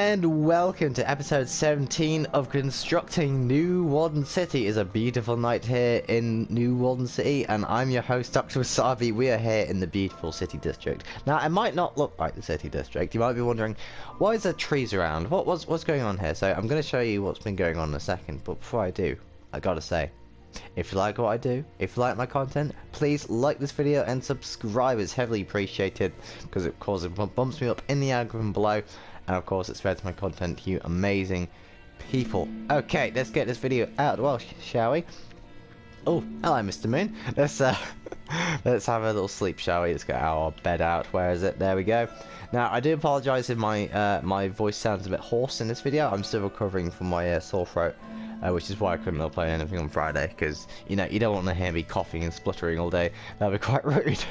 and welcome to episode 17 of Constructing New Warden City. It's a beautiful night here in New Warden City, and I'm your host, Dr. Wasabi. We are here in the beautiful city district. Now, it might not look like the city district. You might be wondering, why is there trees around? What's going on here? So I'm going to show you what's been going on in a second, but before I do, I gotta say, if you like what I do, if you like my content, please like this video and subscribe. It's heavily appreciated because of course it bumps me up in the algorithm below, and of course it spreads my content to you amazing people. Okay, let's get this video out. Well, shall we? Oh, hello, Mr. Moon. Let's have a little sleep, shall we? Let's get our bed out. Where is it? There we go. Now, I do apologise if my my voice sounds a bit hoarse in this video. I'm still recovering from my sore throat. Which is why I couldn't upload anything on Friday, because, you know, you don't want to hear me coughing and spluttering all day. That would be quite rude.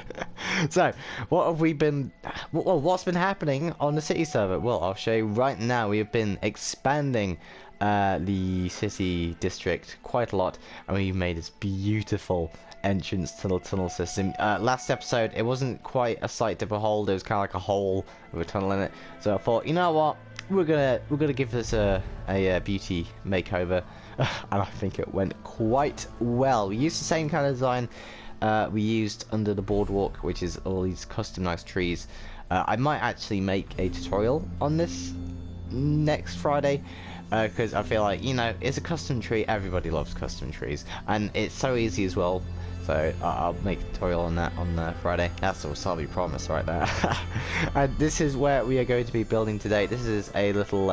So, what have we been... Well, what's been happening on the city server? Well, I'll show you right now. We have been expanding the city district quite a lot, and we've made this beautiful entrance to the tunnel system. Last episode, it wasn't quite a sight to behold. It was kind of like a hole with a tunnel in it. So I thought, you know what? We're gonna give this a beauty makeover, and I think it went quite well. We used the same kind of design we used under the boardwalk, which is all these customized trees. I might actually make a tutorial on this next Friday, because I feel like, you know, it's a custom tree. Everybody loves custom trees, and it's so easy as well. So I'll make a tutorial on that on Friday. That's a Wasabi promise right there. And this is where we are going to be building today. This is a little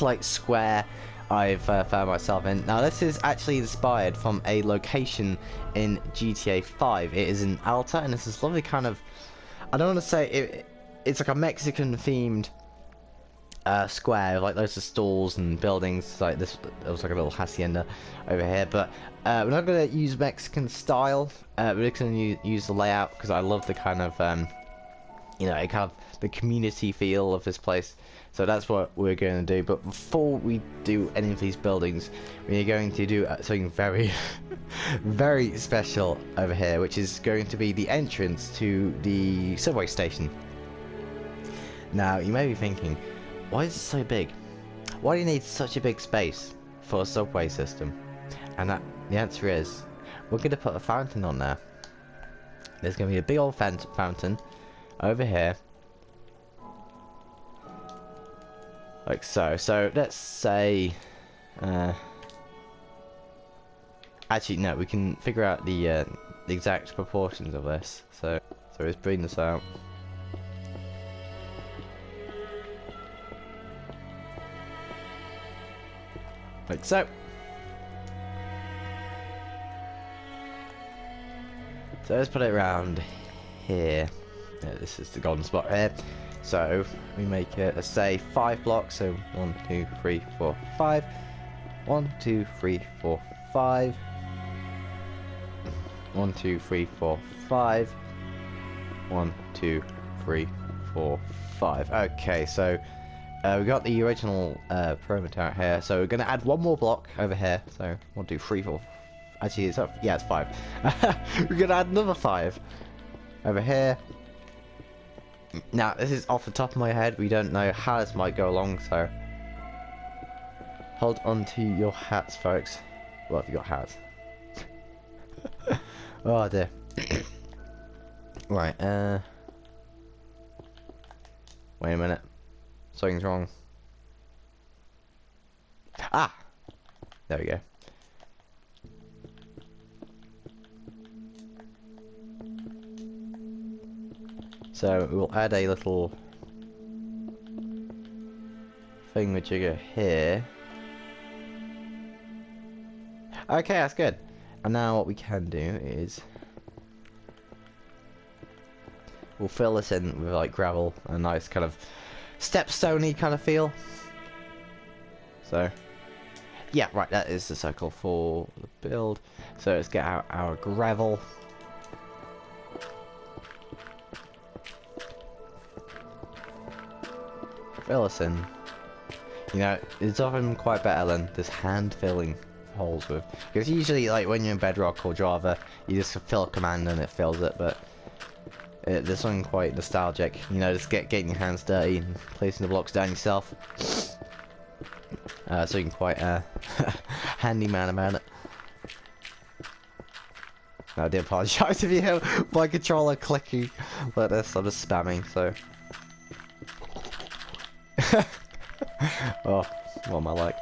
like square I've found myself in. Now this is actually inspired from a location in GTA 5. It is in Alta, and this is lovely kind of, I don't want to say it's like a Mexican themed square, like loads of stalls and buildings like this. It was like a little hacienda over here, but we're not going to use Mexican style. We're just going to use the layout because I love the kind of you know, kind of the community feel of this place. So that's what we're going to do. But before we do any of these buildings, we are going to do something very very special over here, which is going to be the entrance to the subway station. Now you may be thinking, why is it so big? Why do you need such a big space for a subway system? And the answer is, we're going to put a fountain on there. There's going to be a big old fountain over here. Like so. So let's say... actually, no, we can figure out the exact proportions of this. So let's bring this out. Like so. So let's put it around here. Yeah, this is the golden spot here. So we make it, let's say 5 blocks. So 1, 2, 3, 4, 5. 1, 2, 3, 4, 5. 1, 2, 3, 4, 5. 1, 2, 3, 4, 5. Okay, so we got the original perimeter out here, so we're going to add one more block over here. So 1, 2, 3, 4. Actually, it's up. Yeah, it's 5. We're going to add another 5 over here. Now, this is off the top of my head. We don't know how this might go along, so hold on to your hats, folks. Well, if you got hats. Oh dear. Right. Wait a minute. Something's wrong. Ah! There we go. So we'll add a little thingamajigger here. Okay, that's good. And now what we can do is we'll fill this in with like gravel, a nice kind of stepstone-y kind of feel. So yeah, right, that is the circle for the build. So let's get out our gravel. Fill this in. You know, it's often quite better than just hand filling holes with, because usually, like when you're in Bedrock or Java, you just fill a command and it fills it, but This one quite nostalgic, you know, just getting your hands dirty and placing the blocks down yourself. So you can quite handyman about it. I do apologise if you hear my controller clicking like this. I'm just spamming, so. Oh, what am I like?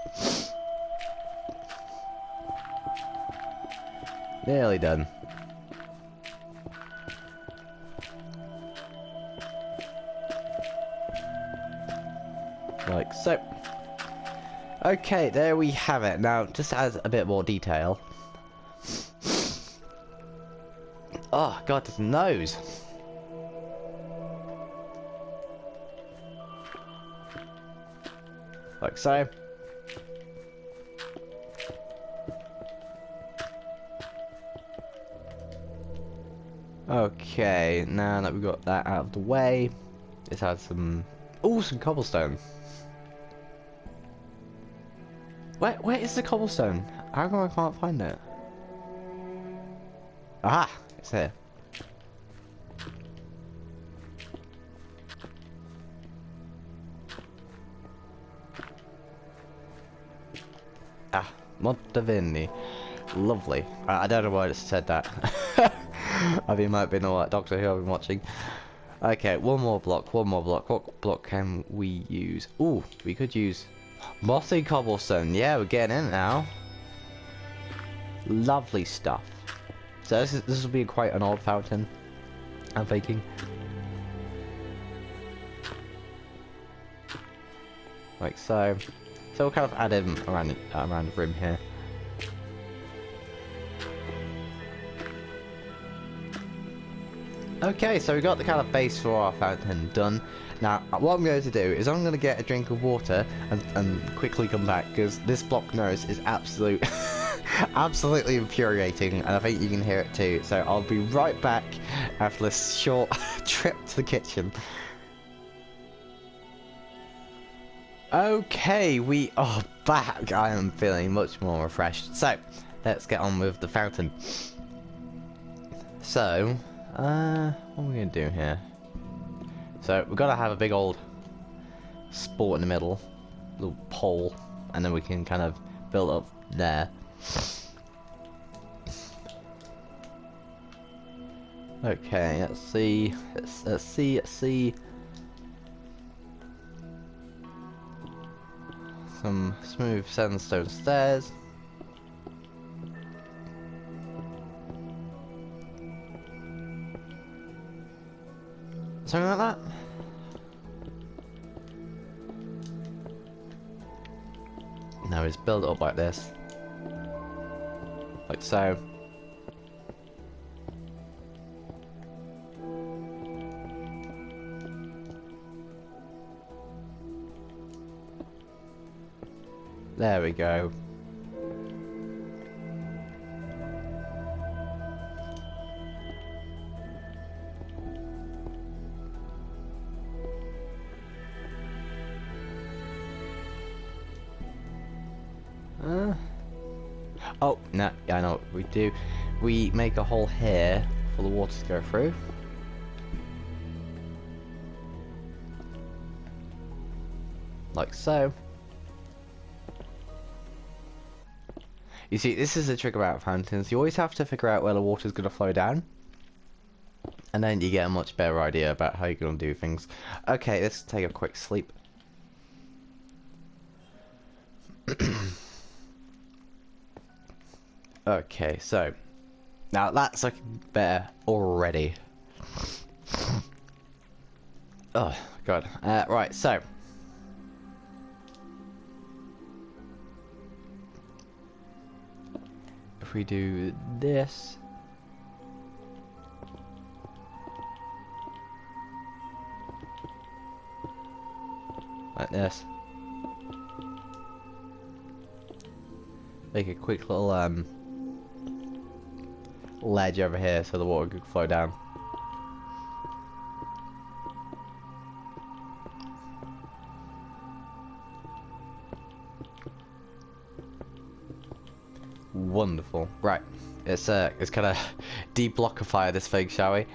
Nearly done. Like so. Okay, there we have it. Now, just as a bit more detail. Oh god, this nose. Like so. Okay, now that we've got that out of the way, let's add some... Oh, some cobblestone. Where is the cobblestone? How come I can't find it? Aha! It's here. Ah, Montavini. Lovely. I don't know why I just said that. I mean, it might be no Doctor Who I've been watching. Okay, one more block. What block can we use? Ooh, we could use mossy cobblestone. Yeah, we're getting in it now. Lovely stuff. So this will be quite an old fountain, I'm thinking. Like so. So we'll kind of add him around the rim here. Okay, so we got the kind of base for our fountain done. Now, what I'm going to do is I'm going to get a drink of water and quickly come back, because this block nose is absolutely infuriating, and I think you can hear it too. So I'll be right back after this short trip to the kitchen. Okay, we are back. I am feeling much more refreshed. So, let's get on with the fountain. So, what are we going to do here? So, we've got to have a big old sport in the middle. Little pole. And then we can kind of build up there. Okay, let's see. Let's see. Some smooth sandstone stairs. Something like that. Now it's built up like this. Like so. There we go. Oh, no, yeah, I know what we do. We make a hole here for the water to go through. Like so. You see, this is the trick about fountains. You always have to figure out where the water's going to flow down. And then you get a much better idea about how you're going to do things. Okay, let's take a quick sleep. Okay, so now that's looking better already. Oh god. Right, so if we do this, like this, make a quick little ledge over here so the water could flow down. Wonderful. Right, it's kind of deblockify this thing, shall we?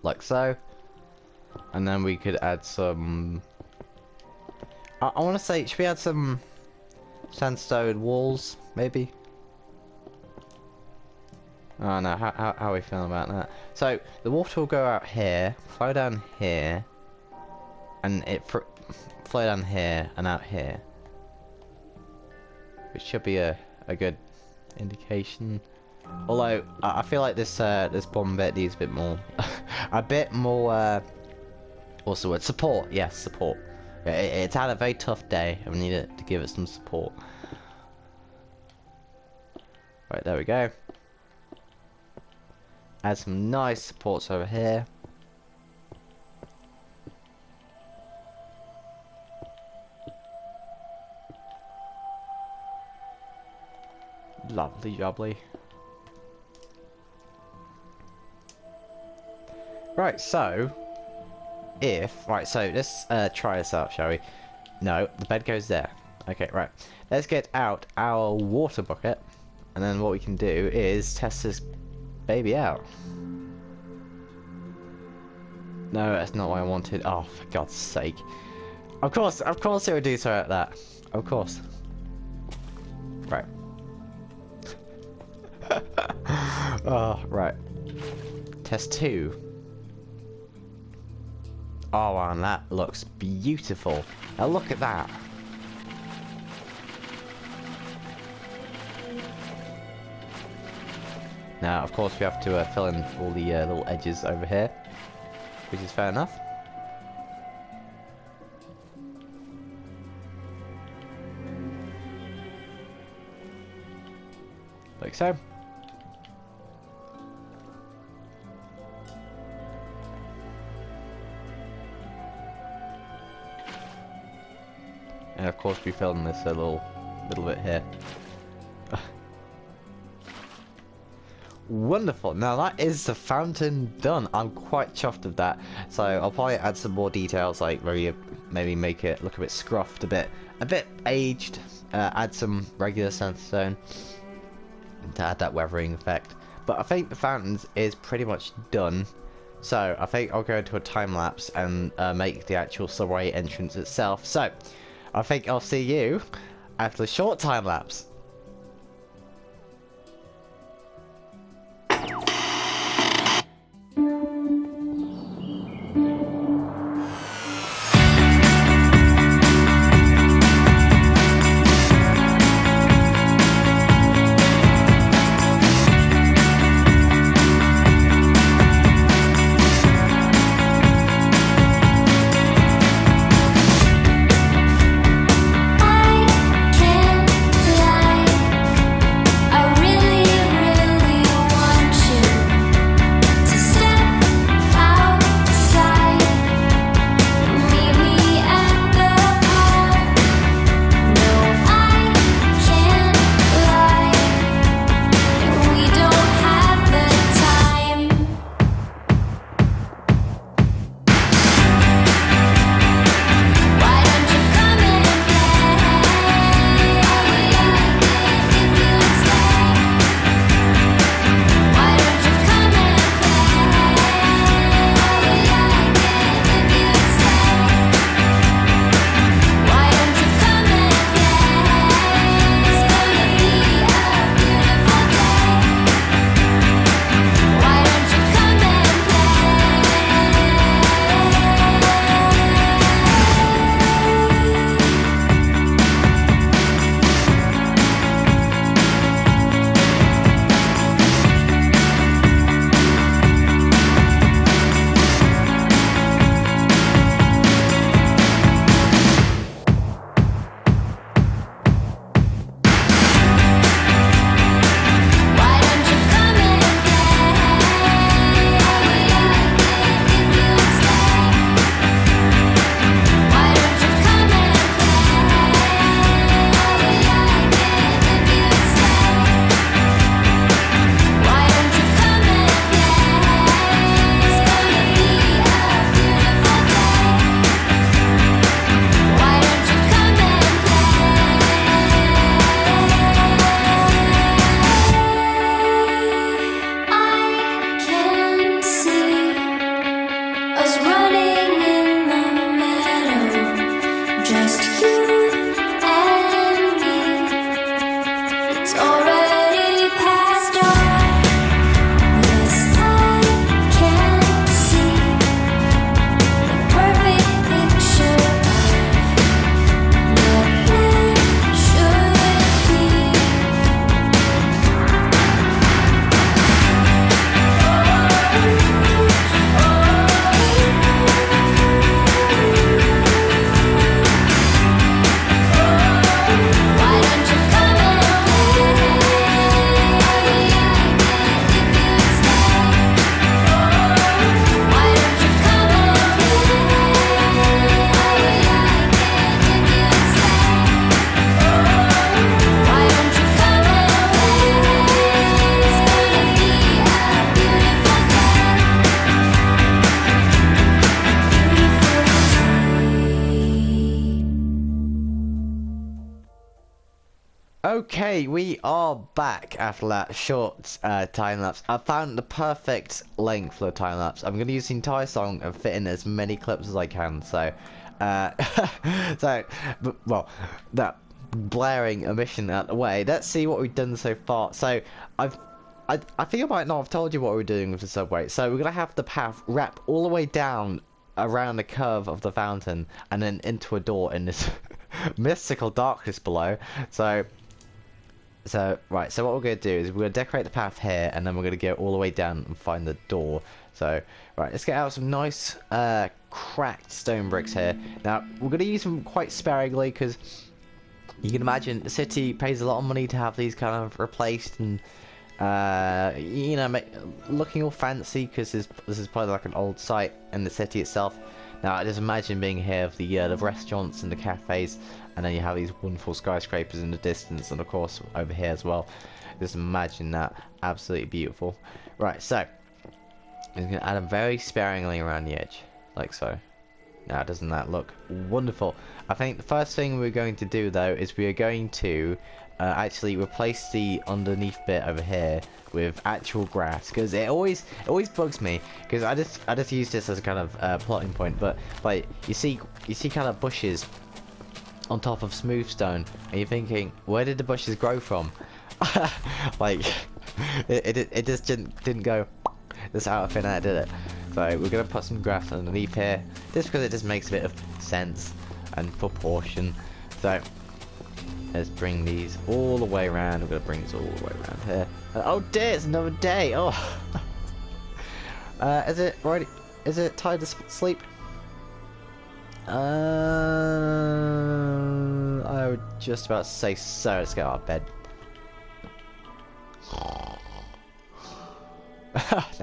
Like so. And then we could add some... I want to say, should we add some sandstone walls, maybe? Oh no, how are we feeling about that? So, the water will go out here, flow down here, and it flow down here and out here. Which should be a good indication. Although, I feel like this bottom bit needs a bit more... a bit more, what's the word? Support, yes, support. It's had a very tough day, and we need it to give it some support. Right, there we go. Add some nice supports over here. Lovely jubbly. Right, so let's try this out, shall we? No, the bed goes there. Okay, right. Let's get out our water bucket, and then what we can do is test this baby out. No, that's not what I wanted. Oh, for God's sake! Of course it would do so like that. Of course. Right. Oh, right. Test 2. Oh, and that looks beautiful. Now look at that. Now, of course, we have to fill in all the little edges over here, which is fair enough. Like so. And of course we fill in this little bit here. Wonderful. Now that is the fountain done. I'm quite chuffed with that. So I'll probably add some more details, like maybe make it look a bit scruffed, a bit aged. Add some regular sandstone to add that weathering effect. But I think the fountains is pretty much done. So I think I'll go into a time lapse and make the actual subway entrance itself. So I think I'll see you after a short time lapse. I can fly. Okay, we are back after that short time lapse. I found the perfect length for a time lapse. I'm going to use the entire song and fit in as many clips as I can. So, well, that blaring emission out the way. Let's see what we've done so far. So, I think I might not have told you what we're doing with the subway. So we're going to have the path wrap all the way down around the curve of the fountain and then into a door in this mystical darkness below. So right, so what we're going to do is we're going to decorate the path here, and then we're going to go all the way down and find the door. So, right, let's get out some nice cracked stone bricks here. Now, we're going to use them quite sparingly, because you can imagine the city pays a lot of money to have these kind of replaced, and, you know, looking all fancy, because this is probably like an old site in the city itself. Now, I just imagine being here of the restaurants and the cafes, and then you have these wonderful skyscrapers in the distance, and of course over here as well. Just imagine that. Absolutely beautiful. Right, so I'm going to add them very sparingly around the edge, like so. Now, doesn't that look wonderful? I think the first thing we're going to do though is we are going to actually replace the underneath bit over here with actual grass, because it always bugs me, because I just use this as a kind of plotting point. But like you see kind of bushes on top of smooth stone, and you're thinking, where did the bushes grow from? Like it just didn't go this out of thin air, did it? So we're gonna put some grass underneath here, just because it just makes a bit of sense and proportion. So let's bring these all the way around. We're gonna bring this all the way around here. Oh dear, it's another day. Oh, is it right? Is it time to sleep? I would just about to say so. Let's get out of bed.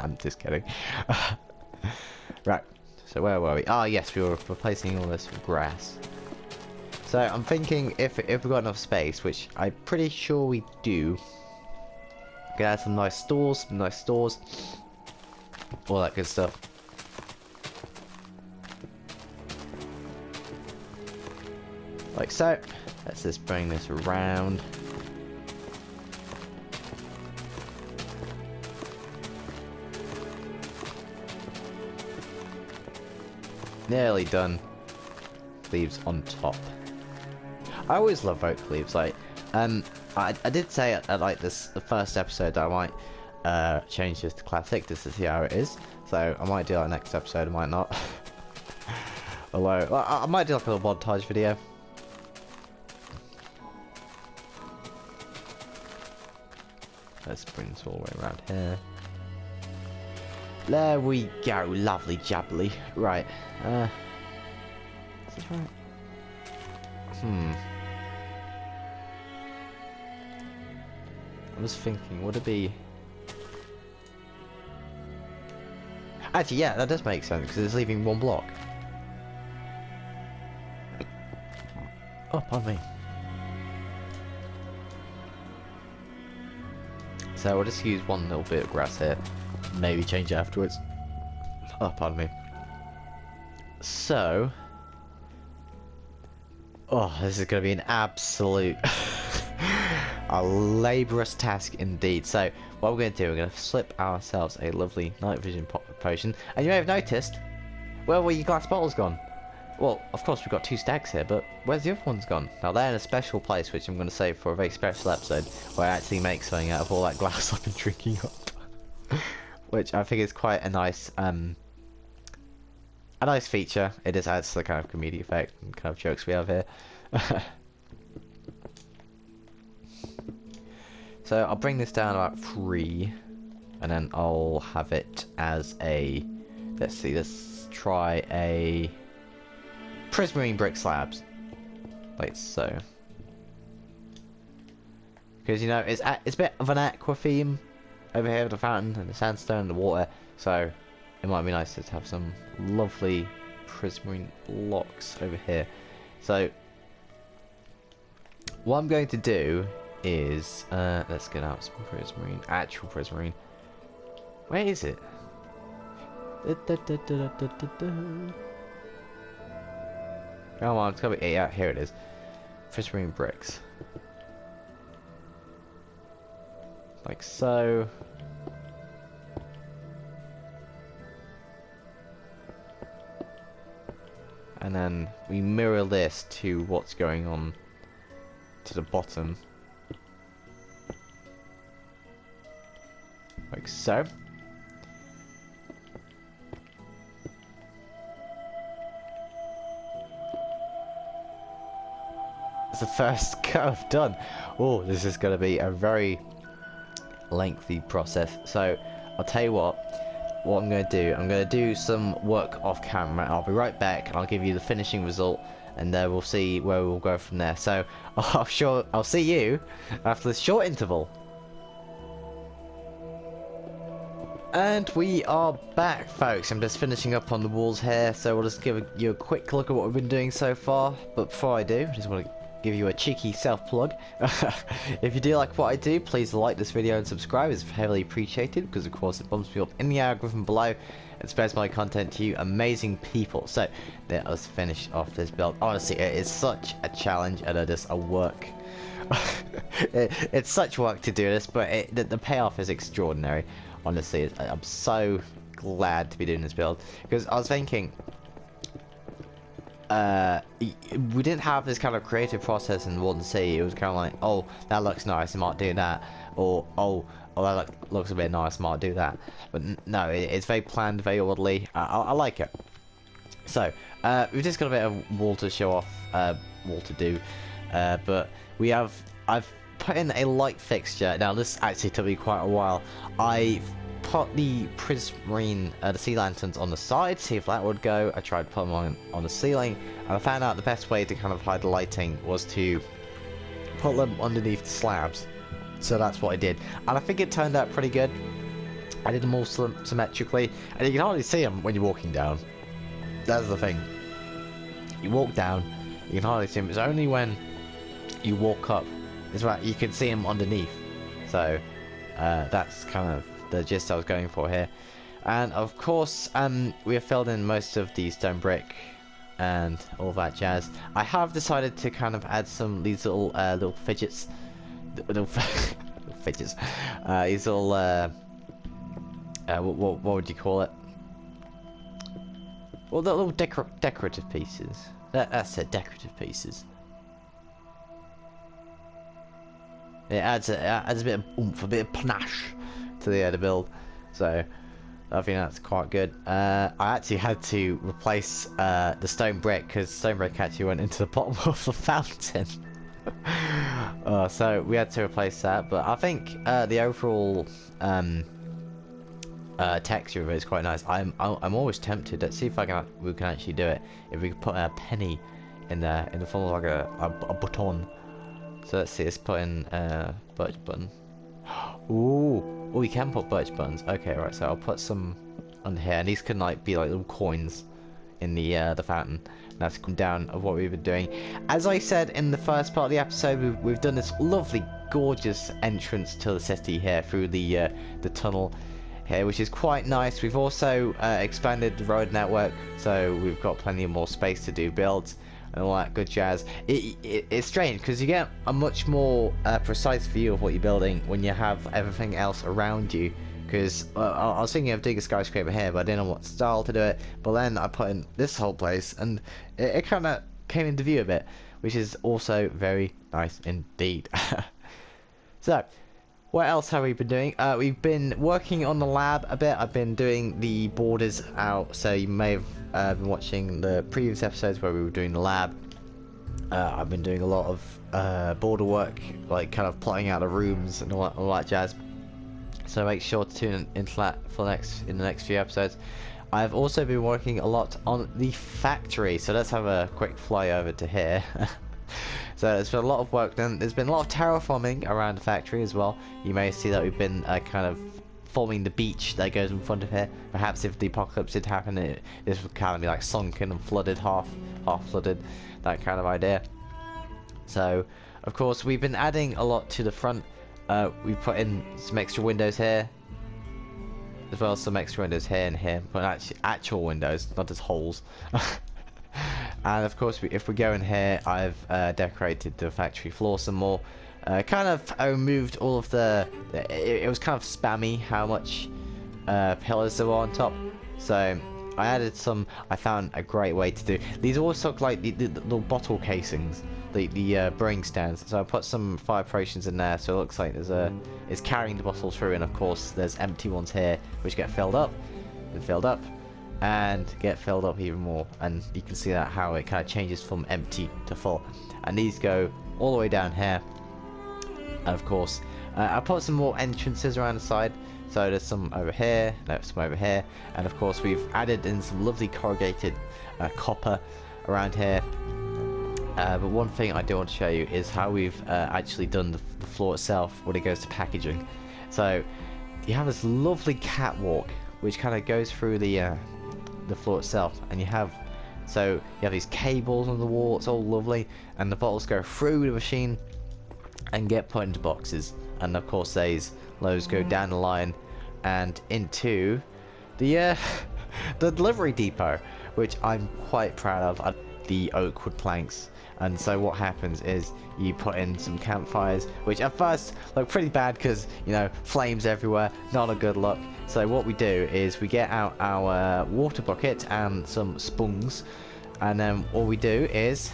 I'm just kidding. Right, so where were we? Ah, yes, we were replacing all this with grass. So I'm thinking if we've got enough space, which I'm pretty sure we do, we can add some nice stores, all that good stuff. Like so. Let's just bring this around. Nearly done. Leaves on top. I always love oak leaves. Like, I did say at like the first episode that I might change this to classic just to see how it is. So I might do that next episode. I might not. Although I might do like a little montage video. Let's bring this all the way around here. There we go, lovely jubbly. Right, is this right? I was thinking, would it be... Actually, yeah, that does make sense, because it's leaving one block. Oh, pardon me. So we'll just use one little bit of grass here. Maybe change it afterwards. Oh, pardon me. So... oh, this is going to be an absolute... a laborious task indeed. So, what we're going to do, we're going to slip ourselves a lovely night vision potion. And you may have noticed, where were your glass bottles gone? Well, of course we've got 2 stacks here, but where's the other ones gone? Now they're in a special place, which I'm going to save for a very special episode, where I actually make something out of all that glass I've been drinking up. Which I think is quite a nice feature. It just adds to the kind of comedy effect and kind of jokes we have here. So I'll bring this down about 3, and then I'll have it as a, let's see, let's try a Prismarine brick slabs, like so. Because, you know, it's a bit of an aqua theme over here with the fountain and the sandstone and the water, so it might be nice to have some lovely Prismarine blocks over here. So what I'm going to do is let's get out some Prismarine, actual Prismarine. Where is it? Come on, it's gotta be, yeah, here it is. Prismarine bricks. like so. And then we mirror this to what's going on to the bottom. Like so. It's the first curve done. Oh, this is going to be a very lengthy process. So, I'll tell you what I'm going to do. I'm going to do some work off camera. I'll be right back and I'll give you the finishing result, and then we'll see where we'll go from there. So, I'll see you after this short interval. And we are back, folks. I'm just finishing up on the walls here, so we'll just give you a quick look at what we've been doing so far. But before I do, I just want to give you a cheeky self-plug. If you do like what I do, please like this video and subscribe. It's heavily appreciated because, of course, it bumps me up in the algorithm below and spreads my content to you amazing people. So, let us finish off this build. Honestly, it is such a challenge and a work. It's such work to do this, but the payoff is extraordinary. Honestly, I'm so glad to be doing this build, because I was thinking, we didn't have this kind of creative process in Warden City. It was kind of like, oh, that looks nice, I might do that, or oh, that looks a bit nice, I might do that. But no, it's very planned, very orderly. I like it. So, we've just got a bit of wall to show off, wall to do, but I've put in a light fixture. Now, this actually took me quite a while. I put the Prismarine, the sea lanterns on the side, see if that would go. I tried putting them on the ceiling, and I found out the best way to kind of hide the lighting was to put them underneath the slabs. So that's what I did, and I think it turned out pretty good. I did them all symmetrically, and you can hardly see them when you're walking down. That's the thing. You walk down, you can hardly see them. It's only when you walk up is right you can see them underneath. So that's kind of the gist I was going for here. And of course, we have filled in most of the stone brick and all that jazz. I have decided to kind of add some these little fidgets, little fidgets. These little what would you call it? Well, the little decorative pieces. That's it, decorative pieces. It adds a bit of oomph, a bit of panache to the build, so I think that's quite good. I actually had to replace the stone brick because stone brick actually went into the bottom of the fountain. So we had to replace that, but I think the overall texture of it is quite nice. I'm always tempted. Let's see if we can actually do it. If we could put a penny in there in the form of like a button. So let's see, let's put in birch button. Ooh, we can put birch buttons. Okay, right, so I'll put some on here, and these can like be like little coins in the fountain. And that's come down of what we've been doing. As I said in the first part of the episode, we've done this lovely, gorgeous entrance to the city here through the tunnel here, which is quite nice. We've also expanded the road network, so we've got plenty of more space to do builds and all that good jazz. It's strange because you get a much more precise view of what you're building when you have everything else around you. Because I was thinking of doing a skyscraper here, but I didn't know what style to do it. But then I put in this whole place, and it kind of came into view a bit, which is also very nice indeed. So, what else have we been doing? We've been working on the lab a bit. I've been doing the borders out, so you may have been watching the previous episodes where we were doing the lab. I've been doing a lot of border work, like kind of plotting out the rooms and all that jazz. So make sure to tune into that in the next few episodes. I've also been working a lot on the factory, so let's have a quick fly over to here. So there's been a lot of work done. There's been a lot of terraforming around the factory as well. You may see that we've been kind of forming the beach that goes in front of here. Perhaps if the apocalypse did happen, this would kind of be like sunken and flooded, half flooded, that kind of idea. So of course we've been adding a lot to the front. We put in some extra windows here, as well as some extra windows here and here, but actual windows, not just holes. And of course, if we go in here, I've decorated the factory floor some more. Kind of removed all of the... It was kind of spammy how much pillars there were on top. So I added some... I found a great way to do... These always look like the little bottle casings. The brewing stands. So I put some fire potions in there, so it looks like it's carrying the bottle through. And of course, there's empty ones here, which get filled up, and filled up, and get filled up even more. And you can see that how it kind of changes from empty to full. And these go all the way down here. And of course, I put some more entrances around the side. So there's some over here, there's some over here, and of course we've added in some lovely corrugated copper around here. But one thing I do want to show you is how we've actually done the floor itself when it goes to packaging. So you have this lovely catwalk which kind of goes through the floor itself, and you have these cables on the wall. It's all lovely, and the bottles go through the machine and get put into boxes. And of course those go down the line and into the delivery depot, which I'm quite proud of. The oak wood planks. And so what happens is you put in some campfires, which at first look pretty bad because, you know, flames everywhere, not a good look. So what we do is we get out our water bucket and some sponges, and then all we do is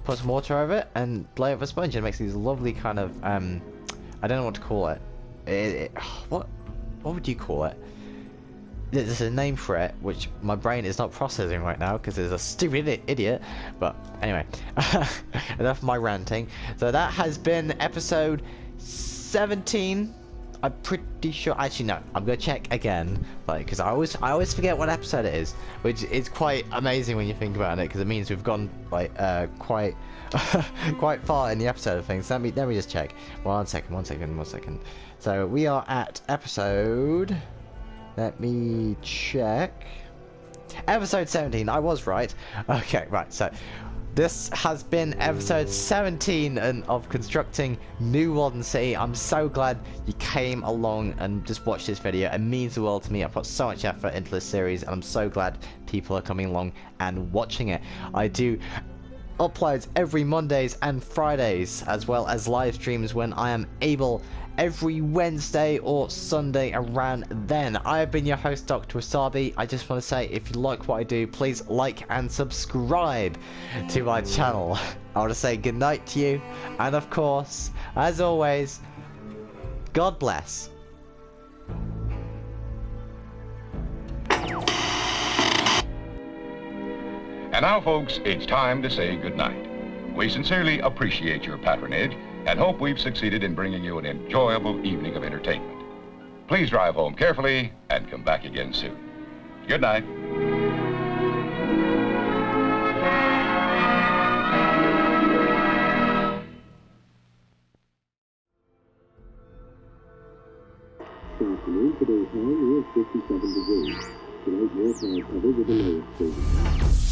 put some water over it and lay it with a sponge, and it makes these lovely kind of I don't know what to call it. What would you call it? There's a name for it, which my brain is not processing right now because it's a stupid idiot. But anyway, enough of my ranting. So that has been episode 17. I'm pretty sure. Actually, no. I'm gonna check again, like, because I always forget what episode it is, which is quite amazing when you think about it, because it means we've gone like quite quite far in the episode of things. Let me just check. One second. So we are at episode. Let me check. Episode 17. I was right. Okay, right. So this has been episode 17 of constructing New Modern City. I'm so glad you came along and just watched this video. It means the world to me. I put so much effort into this series, and I'm so glad people are coming along and watching it. I do uploads every Mondays and Fridays, as well as live streams when I am able, every Wednesday or Sunday around then. I have been your host, Dr. Wasabi. I just want to say, if you like what I do, please like and subscribe to my channel. I want to say good night to you, and of course, as always, God bless. And now, folks, it's time to say goodnight. We sincerely appreciate your patronage and hope we've succeeded in bringing you an enjoyable evening of entertainment. Please drive home carefully and come back again soon. Good night. This afternoon, today's high is 57 degrees. Tonight, your high cover with the lowest 30.